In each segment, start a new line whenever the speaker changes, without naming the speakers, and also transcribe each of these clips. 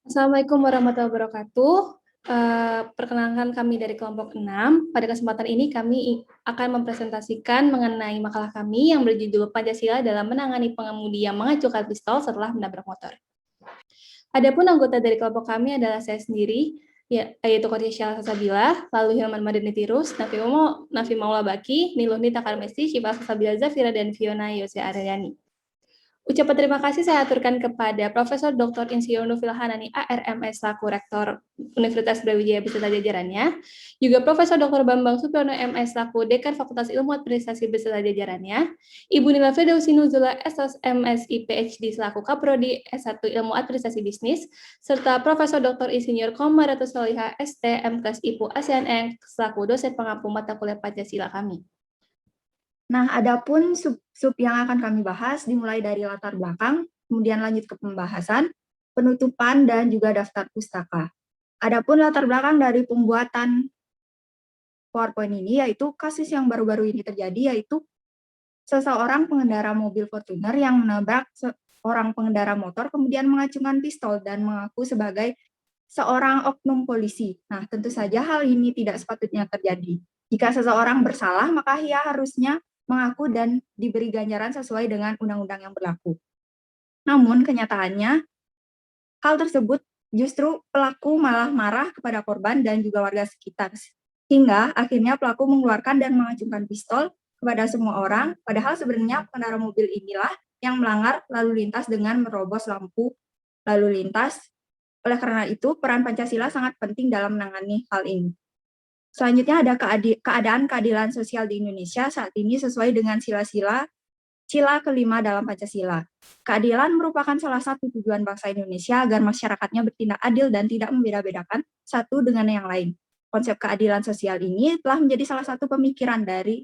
Assalamualaikum warahmatullahi wabarakatuh. Perkenalkan kami dari kelompok 6. Pada kesempatan ini kami akan mempresentasikan mengenai makalah kami yang berjudul Pancasila dalam menangani pengemudi yang mengacukan pistol setelah menabrak motor. Adapun anggota dari kelompok kami adalah saya sendiri, yaitu Kotia Syala Salsabila, lalu Hilman Madani Tirus, Nafi Maula Baki, Niluni Takar Mesti, Syifa Salsabila Zafira, dan Fiona Yose Aryani. Ucapan terima kasih saya aturkan kepada Profesor Dr. Insinyur Nufil Hanani ARMS selaku Rektor Universitas Brawijaya beserta jajarannya, juga Profesor Dr. Bambang Supiono MS selaku Dekan Fakultas Ilmu Administrasi beserta jajarannya, Ibu Nila Firdausi Nuzula SS MSI PhD selaku Kaprodi S1 Ilmu Administrasi Bisnis, serta Profesor Dr. Insinyur Komaratul Soliha ST MKes IPU ASEAN selaku dosen pengampu mata kuliah Pancasila kami.
Nah, adapun sub yang akan kami bahas dimulai dari latar belakang, kemudian lanjut ke pembahasan, penutupan, dan juga daftar pustaka. Adapun latar belakang dari pembuatan PowerPoint ini yaitu kasus yang baru-baru ini terjadi, yaitu seseorang pengendara mobil Fortuner yang menabrak seorang pengendara motor kemudian mengacungkan pistol dan mengaku sebagai seorang oknum polisi. Nah, tentu saja hal ini tidak sepatutnya terjadi. Jika seseorang bersalah, maka ia harusnya mengaku dan diberi ganjaran sesuai dengan undang-undang yang berlaku. Namun, kenyataannya, hal tersebut justru pelaku malah marah kepada korban dan juga warga sekitar. Hingga akhirnya pelaku mengeluarkan dan mengacungkan pistol kepada semua orang, padahal sebenarnya pengendara mobil inilah yang melanggar lalu lintas dengan merobos lampu lalu lintas. Oleh karena itu, peran Pancasila sangat penting dalam menangani hal ini. Selanjutnya ada keadaan keadilan sosial di Indonesia saat ini sesuai dengan sila kelima dalam Pancasila. Keadilan merupakan salah satu tujuan bangsa Indonesia agar masyarakatnya bertindak adil dan tidak membeda-bedakan satu dengan yang lain. Konsep keadilan sosial ini telah menjadi salah satu pemikiran dari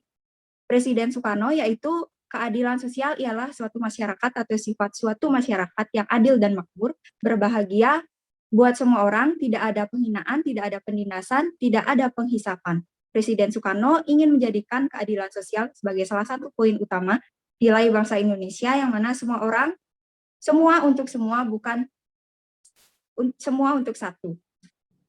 Presiden Soekarno, yaitu keadilan sosial ialah suatu masyarakat atau sifat suatu masyarakat yang adil dan makmur, berbahagia, buat semua orang, tidak ada penghinaan, tidak ada penindasan, tidak ada penghisapan. Presiden Soekarno ingin menjadikan keadilan sosial sebagai salah satu poin utama nilai bangsa Indonesia, yang mana semua orang, semua untuk semua, bukan semua untuk satu.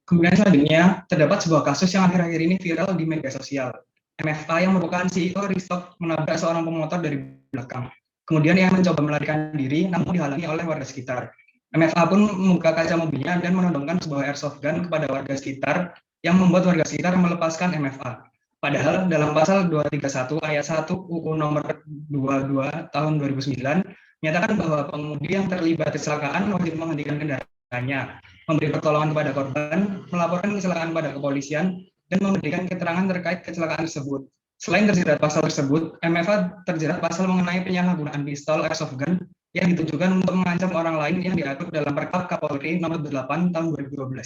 Kemudian selanjutnya, terdapat sebuah kasus yang akhir-akhir ini viral di media sosial. MFA yang merupakan CEO Restock menabrak seorang pemotor dari belakang. Kemudian ia mencoba melarikan diri, namun dihalangi oleh warga sekitar. MFA pun membuka kaca mobilnya dan menodongkan sebuah airsoft gun kepada warga sekitar yang membuat warga sekitar melepaskan MFA. Padahal dalam pasal 231 ayat 1 UU nomor 22 tahun 2009 menyatakan bahwa pengemudi yang terlibat kecelakaan wajib menghentikan kendaraannya, memberi pertolongan kepada korban, melaporkan kecelakaan pada kepolisian, dan memberikan keterangan terkait kecelakaan tersebut. Selain terjerat pasal tersebut, MFA terjerat pasal mengenai penyalahgunaan pistol airsoft gun yang ditujukan untuk mengancam orang lain yang diatur dalam Perkap Kapolri nomor 8 tahun 2012.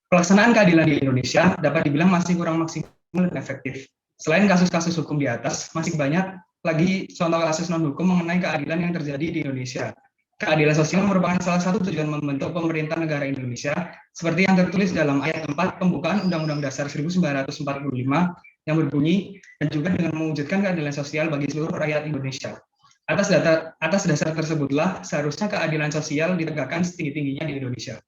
Pelaksanaan keadilan di Indonesia dapat dibilang masih kurang maksimal dan efektif. Selain kasus-kasus hukum di atas, masih banyak lagi contoh kasus non-hukum mengenai keadilan yang terjadi di Indonesia. Keadilan sosial merupakan salah satu tujuan membentuk pemerintah negara Indonesia, seperti yang tertulis dalam ayat 4 pembukaan Undang-Undang Dasar 1945 yang berbunyi, dan juga dengan mewujudkan keadilan sosial bagi seluruh rakyat Indonesia. Atas dasar tersebutlah seharusnya keadilan sosial ditegakkan setinggi-tingginya di Indonesia.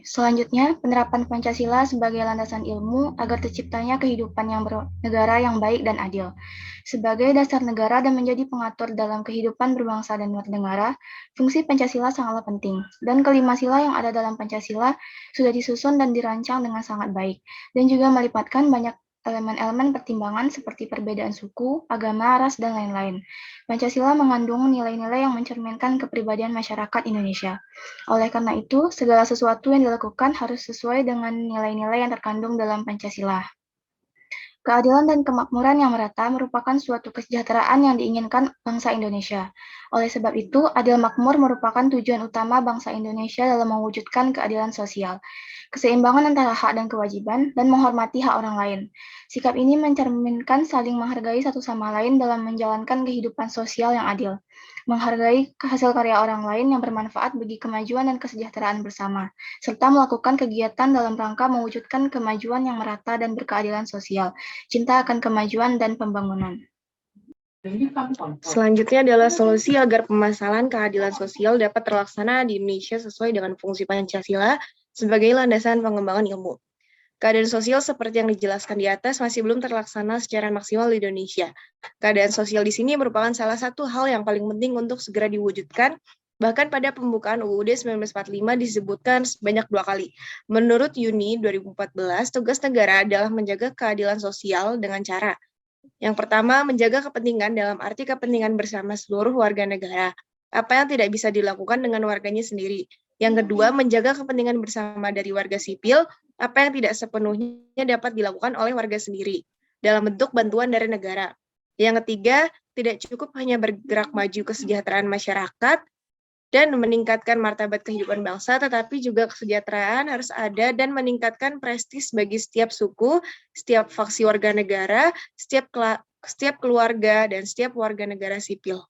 Selanjutnya, penerapan Pancasila sebagai landasan ilmu agar terciptanya kehidupan yang bernegara yang baik dan adil. Sebagai dasar negara dan menjadi pengatur dalam kehidupan berbangsa dan bernegara, fungsi Pancasila sangatlah penting. Dan kelima sila yang ada dalam Pancasila sudah disusun dan dirancang dengan sangat baik, dan juga melibatkan banyak elemen-elemen pertimbangan seperti perbedaan suku, agama, ras, dan lain-lain. Pancasila mengandung nilai-nilai yang mencerminkan kepribadian masyarakat Indonesia. Oleh karena itu, segala sesuatu yang dilakukan harus sesuai dengan nilai-nilai yang terkandung dalam Pancasila. Keadilan dan kemakmuran yang merata merupakan suatu kesejahteraan yang diinginkan bangsa Indonesia. Oleh sebab itu, adil makmur merupakan tujuan utama bangsa Indonesia dalam mewujudkan keadilan sosial, keseimbangan antara hak dan kewajiban, dan menghormati hak orang lain. Sikap ini mencerminkan saling menghargai satu sama lain dalam menjalankan kehidupan sosial yang adil, menghargai hasil karya orang lain yang bermanfaat bagi kemajuan dan kesejahteraan bersama, serta melakukan kegiatan dalam rangka mewujudkan kemajuan yang merata dan berkeadilan sosial, cinta akan kemajuan dan pembangunan.
Selanjutnya adalah solusi agar pemasalan keadilan sosial dapat terlaksana di Indonesia sesuai dengan fungsi Pancasila sebagai landasan pengembangan ilmu. Keadaan sosial seperti yang dijelaskan di atas masih belum terlaksana secara maksimal di Indonesia. Keadaan sosial di sini merupakan salah satu hal yang paling penting untuk segera diwujudkan. Bahkan pada pembukaan UUD 1945 disebutkan sebanyak 2 kali. Menurut Yuni 2014, tugas negara adalah menjaga keadilan sosial dengan cara yang pertama, menjaga kepentingan dalam arti kepentingan bersama seluruh warga negara. Apa yang tidak bisa dilakukan dengan warganya sendiri. Yang kedua, menjaga kepentingan bersama dari warga sipil, apa yang tidak sepenuhnya dapat dilakukan oleh warga sendiri, dalam bentuk bantuan dari negara. Yang ketiga, tidak cukup hanya bergerak maju kesejahteraan masyarakat, dan meningkatkan martabat kehidupan bangsa, tetapi juga kesejahteraan harus ada dan meningkatkan prestis bagi setiap suku, setiap faksi warga negara, setiap keluarga, dan setiap warga negara sipil.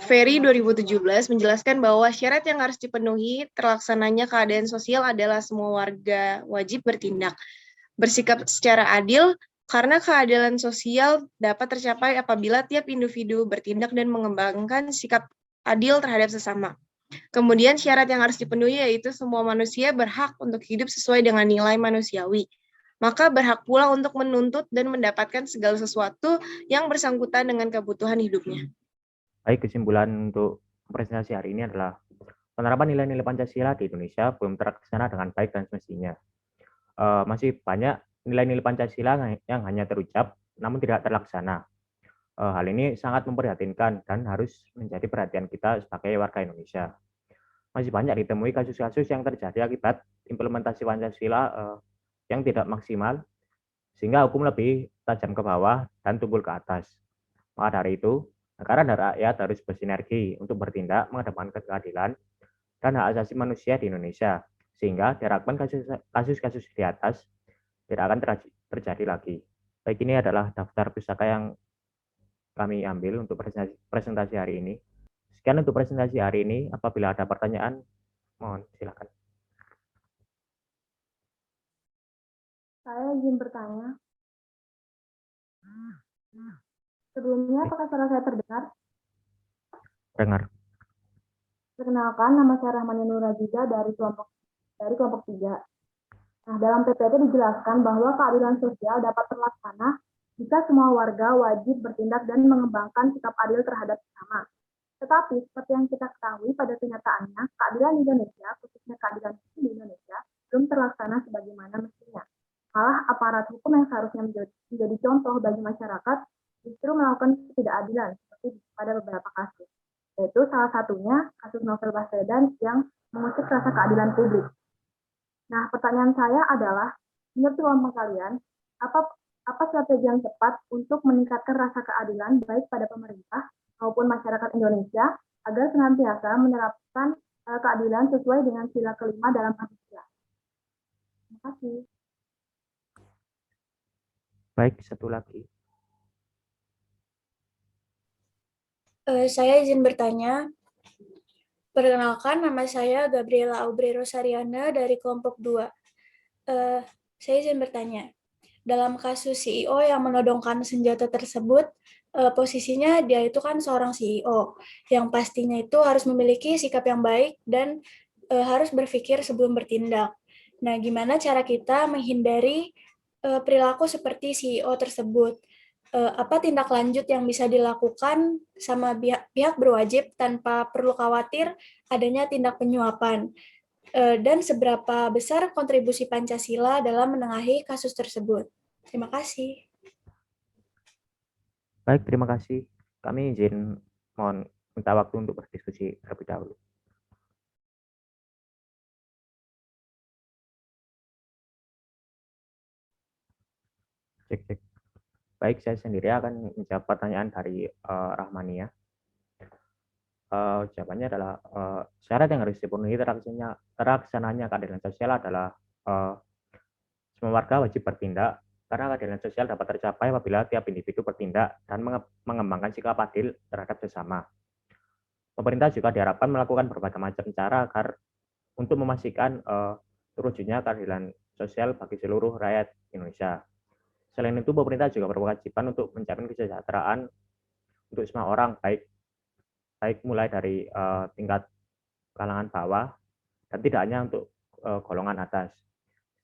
Ferry 2017 menjelaskan bahwa syarat yang harus dipenuhi terlaksananya keadaan sosial adalah semua warga wajib bertindak, bersikap secara adil, karena keadilan sosial dapat tercapai apabila tiap individu bertindak dan mengembangkan sikap adil terhadap sesama. Kemudian syarat yang harus dipenuhi yaitu semua manusia berhak untuk hidup sesuai dengan nilai manusiawi. Maka berhak pula untuk menuntut dan mendapatkan segala sesuatu yang bersangkutan dengan kebutuhan hidupnya.
Baik, kesimpulan untuk presentasi hari ini adalah penerapan nilai-nilai Pancasila di Indonesia belum terlaksana dengan baik dan semestinya. Masih banyak nilai-nilai Pancasila yang hanya terucap namun tidak terlaksana. Hal ini sangat memprihatinkan dan harus menjadi perhatian kita sebagai warga Indonesia. Masih banyak ditemui kasus-kasus yang terjadi akibat implementasi Pancasila yang tidak maksimal, sehingga hukum lebih tajam ke bawah dan tumpul ke atas. Maka dari itu, negara dan rakyat harus bersinergi untuk bertindak mengedepankan keadilan dan hak asasi manusia di Indonesia, sehingga diharapkan kasus-kasus di atas tidak akan terjadi lagi. Baik, ini adalah daftar pustaka yang kami ambil untuk presentasi hari ini. Sekian untuk presentasi hari ini. Apabila ada pertanyaan, mohon silakan.
Saya izin bertanya. Sebelumnya, apakah suara saya terdengar?
Dengar.
Perkenalkan, nama saya Rahmani Nurajiza dari kelompok 3. Nah, dalam PPT dijelaskan bahwa keadilan sosial dapat terlaksana jika semua warga wajib bertindak dan mengembangkan sikap adil terhadap sesama. Tetapi, seperti yang kita ketahui pada kenyataannya, keadilan di Indonesia, khususnya keadilan di Indonesia, belum terlaksana sebagaimana mestinya. Malah aparat hukum yang seharusnya menjadi contoh bagi masyarakat justru melakukan ketidakadilan seperti pada beberapa kasus. Yaitu salah satunya kasus Novel Baswedan yang mengusik rasa keadilan publik. Nah, pertanyaan saya adalah, menurut kelompok kalian, apa strategi yang tepat untuk meningkatkan rasa keadilan baik pada pemerintah maupun masyarakat Indonesia agar senantiasa menerapkan keadilan sesuai dengan sila kelima dalam Pancasila? Terima kasih.
Baik, satu lagi.
Saya izin bertanya. Perkenalkan, nama saya Gabriela Aubrey Rosariana dari kelompok 2. Saya izin bertanya. Dalam kasus CEO yang menodongkan senjata tersebut, posisinya dia itu kan seorang CEO, yang pastinya itu harus memiliki sikap yang baik dan harus berpikir sebelum bertindak. Nah, gimana cara kita menghindari perilaku seperti CEO tersebut? Apa tindak lanjut yang bisa dilakukan sama pihak berwajib tanpa perlu khawatir adanya tindak penyuapan? Dan seberapa besar kontribusi Pancasila dalam menengahi kasus tersebut? Terima kasih.
Baik, terima kasih. Kami izin mohon minta waktu untuk berdiskusi terlebih dahulu. Cek. Baik, saya sendiri akan menjawab pertanyaan dari Rahmania. Jawabannya adalah syarat yang harus dipenuhi terlaksananya keadilan sosial adalah semua warga wajib bertindak, karena keadilan sosial dapat tercapai apabila tiap individu bertindak dan mengembangkan sikap adil terhadap sesama. Pemerintah juga diharapkan melakukan berbagai macam cara agar untuk memastikan terwujudnya keadilan sosial bagi seluruh rakyat Indonesia. Selain itu, pemerintah juga berkewajiban untuk mencapai kesejahteraan untuk semua orang, baik mulai dari tingkat kalangan bawah dan tidak hanya untuk golongan atas.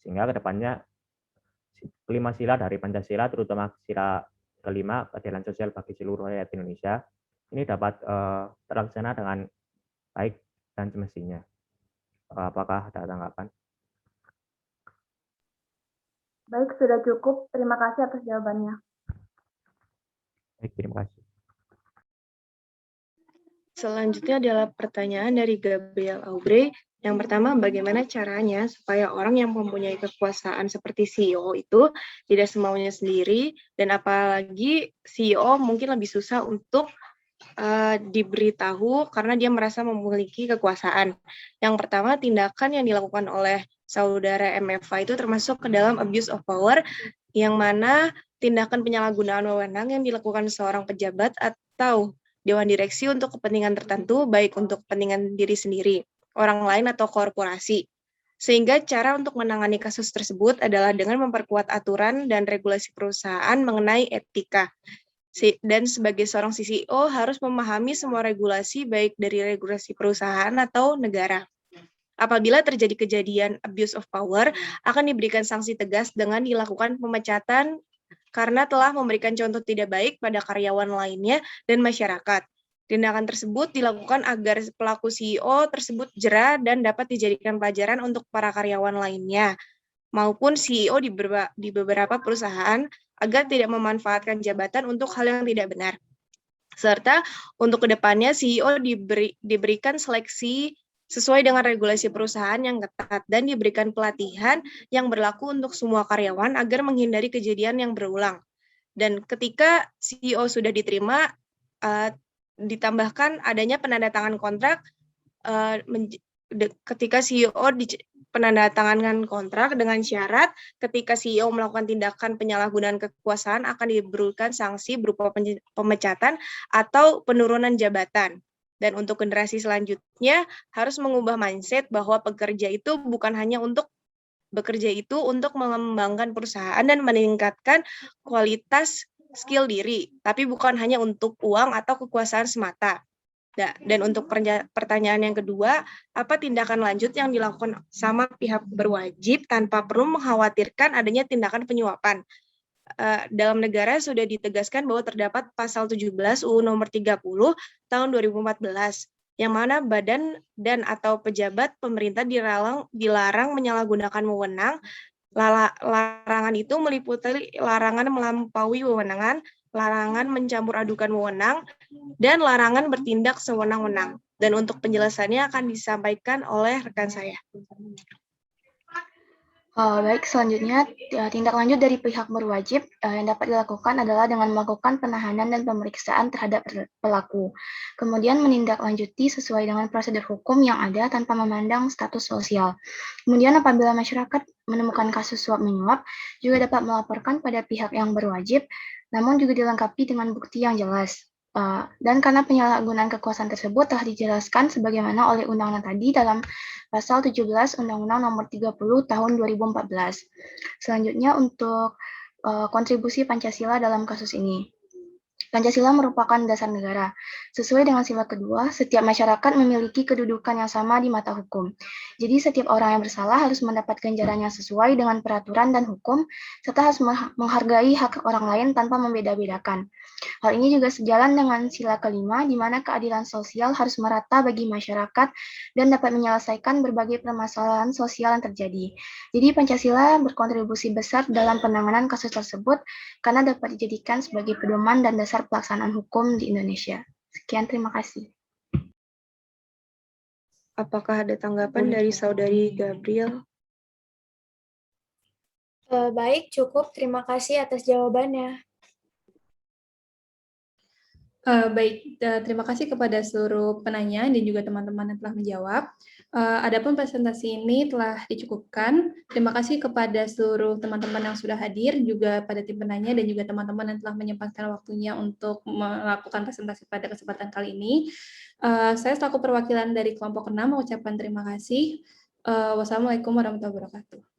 Sehingga kedepannya 5 sila dari Pancasila, terutama sila kelima, keadilan sosial bagi seluruh rakyat Indonesia, ini dapat terlaksana dengan baik dan semestinya. Apakah ada tanggapan?
Baik, sudah cukup. Terima kasih atas jawabannya.
Baik, terima kasih.
Selanjutnya adalah pertanyaan dari Gabriel Aubrey. Yang pertama, bagaimana caranya supaya orang yang mempunyai kekuasaan seperti CEO itu tidak semaunya sendiri, dan apalagi CEO mungkin lebih susah untuk diberitahu karena dia merasa memiliki kekuasaan. Yang pertama, tindakan yang dilakukan oleh saudara MFA itu termasuk ke dalam abuse of power, yang mana tindakan penyalahgunaan wewenang yang dilakukan seorang pejabat atau dewan direksi untuk kepentingan tertentu, baik untuk kepentingan diri sendiri, orang lain, atau korporasi. Sehingga cara untuk menangani kasus tersebut adalah dengan memperkuat aturan dan regulasi perusahaan mengenai etika. Dan sebagai seorang CEO harus memahami semua regulasi, baik dari regulasi perusahaan atau negara. Apabila terjadi kejadian abuse of power, akan diberikan sanksi tegas dengan dilakukan pemecatan karena telah memberikan contoh tidak baik pada karyawan lainnya dan masyarakat. Tindakan tersebut dilakukan agar pelaku CEO tersebut jera dan dapat dijadikan pelajaran untuk para karyawan lainnya, maupun CEO di beberapa perusahaan agar tidak memanfaatkan jabatan untuk hal yang tidak benar. Serta untuk kedepannya CEO diberikan seleksi sesuai dengan regulasi perusahaan yang ketat dan diberikan pelatihan yang berlaku untuk semua karyawan agar menghindari kejadian yang berulang. Dan ketika CEO sudah diterima, ditambahkan adanya penandatangan kontrak. Ketika CEO penandatangan kontrak dengan syarat ketika CEO melakukan tindakan penyalahgunaan kekuasaan akan diberikan sanksi berupa pemecatan atau penurunan jabatan. Dan untuk generasi selanjutnya harus mengubah mindset bahwa pekerja itu bukan hanya untuk bekerja itu untuk mengembangkan perusahaan dan meningkatkan kualitas skill diri, tapi bukan hanya untuk uang atau kekuasaan semata. Dan untuk pertanyaan yang kedua, apa tindakan lanjut yang dilakukan sama pihak berwajib tanpa perlu mengkhawatirkan adanya tindakan penyuapan? Dalam negara sudah ditegaskan bahwa terdapat pasal 17 UU nomor 30 tahun 2014 yang mana badan dan atau pejabat pemerintah dilarang menyalahgunakan wewenang. Larangan itu meliputi larangan melampaui wewenangan, larangan mencampur adukan wewenang, dan larangan bertindak sewenang-wenang. Dan untuk penjelasannya akan disampaikan oleh rekan saya.
Baik, selanjutnya tindak lanjut dari pihak berwajib yang dapat dilakukan adalah dengan melakukan penahanan dan pemeriksaan terhadap pelaku. Kemudian menindaklanjuti sesuai dengan prosedur hukum yang ada tanpa memandang status sosial. Kemudian apabila masyarakat menemukan kasus suap menyuap, juga dapat melaporkan pada pihak yang berwajib, namun juga dilengkapi dengan bukti yang jelas. Dan karena penyalahgunaan kekuasaan tersebut telah dijelaskan sebagaimana oleh undang-undang tadi dalam Pasal 17 Undang-Undang Nomor 30 Tahun 2014. Selanjutnya untuk kontribusi Pancasila dalam kasus ini. Pancasila merupakan dasar negara. Sesuai dengan sila kedua, setiap masyarakat memiliki kedudukan yang sama di mata hukum. Jadi setiap orang yang bersalah harus mendapat ganjaran yang sesuai dengan peraturan dan hukum, serta harus menghargai hak orang lain tanpa membeda-bedakan. Hal ini juga sejalan dengan sila kelima, di mana keadilan sosial harus merata bagi masyarakat dan dapat menyelesaikan berbagai permasalahan sosial yang terjadi. Jadi Pancasila berkontribusi besar dalam penanganan kasus tersebut karena dapat dijadikan sebagai pedoman dan dasar pelaksanaan hukum di Indonesia. Sekian, terima kasih.
Apakah ada tanggapan dari saudari Gabriel?
Baik, cukup. Terima kasih atas jawabannya.
Baik, terima kasih kepada seluruh penanya dan juga teman-teman yang telah menjawab. Adapun presentasi ini telah dicukupkan. Terima kasih kepada seluruh teman-teman yang sudah hadir, juga pada tim penanya dan juga teman-teman yang telah menyempatkan waktunya untuk melakukan presentasi pada kesempatan kali ini. Saya selaku perwakilan dari kelompok 6 mengucapkan terima kasih. Wassalamualaikum warahmatullahi wabarakatuh.